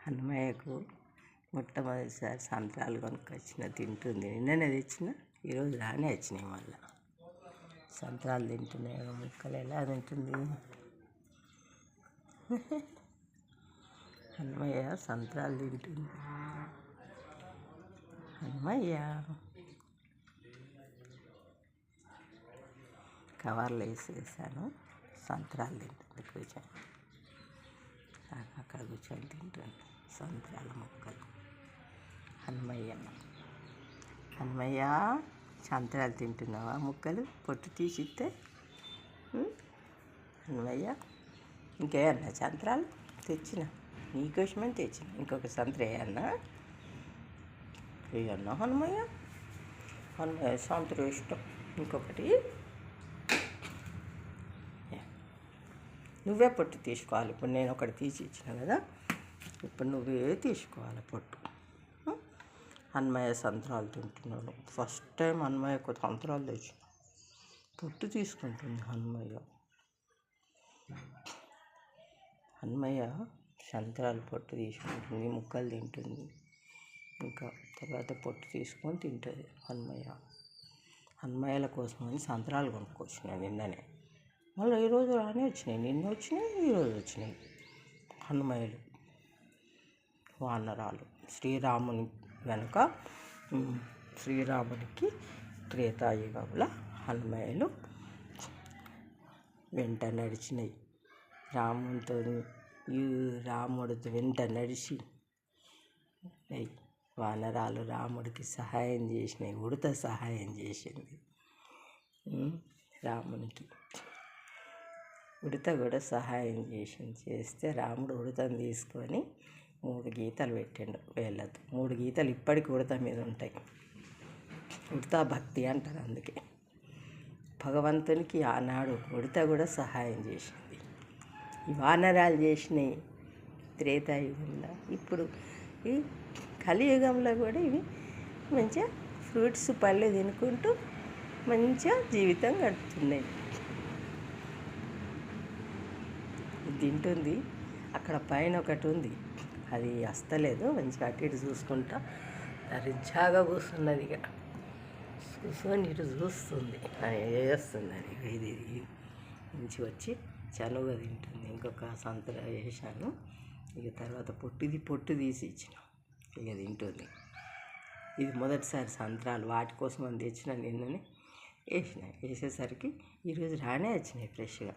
అన్నమయ్యకు మొట్టమొదటిసారి సంత్రాలు కొనుక్కొచ్చిన తింటుంది. నిన్ననే తెచ్చిన, ఈరోజు రానే వచ్చినాయి. మళ్ళీ సంత్రాలు తింటున్నాయి. ముక్కలు ఎలా తింటుంది అన్నమయ్య? సంత్రాలు తింటుంది అన్నమయ్య. కవర్లో వేసేసాను. సంత్రాలు తింటుంది కూర్చొని. అక్కడ కూర్చొని తింటుంది సంత్రాల ముక్కలు. హనుమయ్య సంత్రాలు తింటున్నావా? ముక్కలు పొట్టు తీసిస్తే హనుమయ్య. ఇంకేమన్నా సంత్రాలు తెచ్చిన? నీకోసమని తెచ్చిన. ఇంకొక సంత్ర వేయన్నా హనుమయ్య. సంత్ర ఇష్టం. ఇంకొకటి నువ్వే పొట్టు తీసుకోవాలి. ఇప్పుడు నేను ఒకటి తీసి ఇచ్చిన కదా, ఇప్పుడు నువ్వే తీసుకోవాలి పొట్టు. అన్నమయ్య సంత్రాలు తింటున్నాను. ఫస్ట్ టైం అన్నమయ్యకు సంత్రాలు తెచ్చిన. పొట్టు తీసుకుంటుంది అన్నమయ్య సంత్రాలు పొట్టు తీసుకుంటుంది, ముక్కలు తింటుంది. ఇంకా తర్వాత పొట్టు తీసుకొని తింటుంది అన్నమయ్యల కోసమని సంత్రాలు కొనుక్కొచ్చిన నిన్ననే. మళ్ళీ ఈరోజు రానే వచ్చినాయి. నిన్న వచ్చినాయి, ఈరోజు వచ్చినాయి. హనుమయ్యలు వానరాలు. శ్రీరాముని వెనుక శ్రీరామునికి త్రేతాయుగంలో హనుమయ్యలు వెంట నడిచినాయి. రాముడు వెంట నడిచి వానరాలు రాముడికి సహాయం చేసినాయి. ఉడత సహాయం చేసింది రామునికి. ఉడత కూడా సహాయం చేస్తే రాముడు ఉడతను తీసుకొని 3 గీతలు పెట్టిండు వేళ్ళతో. 3 గీతలు ఇప్పటికి ఉడత మీద ఉంటాయి. ఉడత భక్తి అంటారు. అందుకే భగవంతునికి ఆనాడు ఉడత కూడా సహాయం చేసింది. ఈ వానరాలు చేసినాయి త్రేతాయుగంలో. ఇప్పుడు ఈ కలియుగంలో కూడా ఇవి మంచిగా ఫ్రూట్స్ పళ్ళు తినుకుంటూ మంచిగా జీవితం గడుపుతున్నాయి. తింటుంది. అక్కడ పైన ఒకటి ఉంది, అది వస్తలేదు. మంచిగా అటు ఇటు చూసుకుంటా రిజ్జాగా కూర్చున్నది. ఇక కూర్చొని ఇటు చూస్తుంది. వేస్తుంది. అది ఇది నుంచి వచ్చి చనువుగా తింటుంది. ఇంకొక సంతర వేసాను. ఇక తర్వాత పొట్టు తీసి ఇచ్చిన. ఇక తింటుంది. ఇది మొదటిసారి సంత్రాలు. వాటి కోసం అని తెచ్చిన నిన్ననే వేసేసరికి ఈరోజు రానే వచ్చినాయి ఫ్రెష్గా.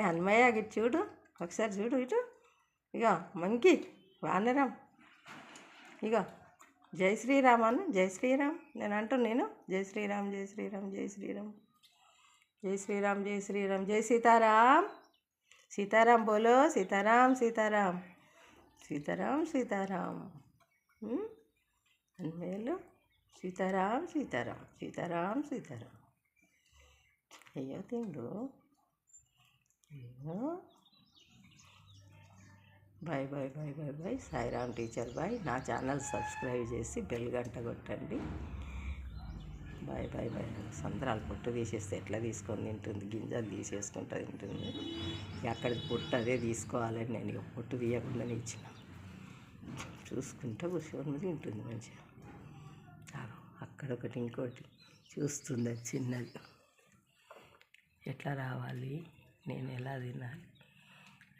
హనుమయ్య ఇటు చూడు, ఒకసారి చూడు ఇటు. ఇక మంకి వానరం. ఇక జై శ్రీరామ్ అను. జై శ్రీరామ్ నేను అంటున్నాను. జై శ్రీరామ్, జై శ్రీరామ్, జై శ్రీరామ్, జై శ్రీరామ్, జై శ్రీరామ్, జై సీతారాం. సీతారాం బోలో. సీతారాం, సీతారాం, సీతారాం, సీతారాం. హనుమయ్యలు సీతారాం, సీతారాం, సీతారాం, సీతారాం. అయ్యో తిండు. Bye bye bye bye bye. Sairam teacher bye. నా ఛానల్ సబ్స్క్రైబ్ చేసి బెల్ గంట కొట్టండి. Bye bye bye. సంత్రాలు పొట్టు తీసేస్తే ఎట్లా తీసుకొని తింటుంది? గింజలు తీసేసుకుంటూ తింటుంది. అక్కడికి పొట్టు అదే తీసుకోవాలని నేను ఇక పొట్టు తీయకుండానే ఇచ్చిన. చూసుకుంటూ కూర్చొని తింటుంది మంచిగా. అక్కడొకటి ఇంకోటి చూస్తుంది. అది చిన్నది. ఎట్లా రావాలి, నేను ఎలా తినాలి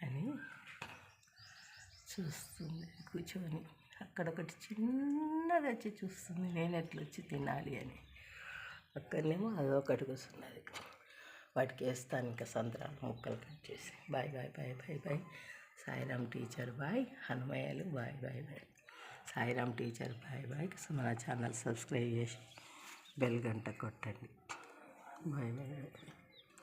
అని చూస్తుంది కూర్చొని. అక్కడొకటి చిన్నది వచ్చి చూస్తుంది, నేను ఎట్లా వచ్చి తినాలి అని. అక్కడనేమో అదొకటి కూర్చున్నది. వాటికి వేస్తాను ఇంకా సంత్రాలు ముక్కలు కట్ చేసి. Bye bye bye bye bye. Sairam teacher bye. హనుమయ్యలు bye bye bye. Sairam teacher bye bye. మన ఛానల్ సబ్స్క్రైబ్ చేసి బెల్ గంట కొట్టండి. Bye bye bye.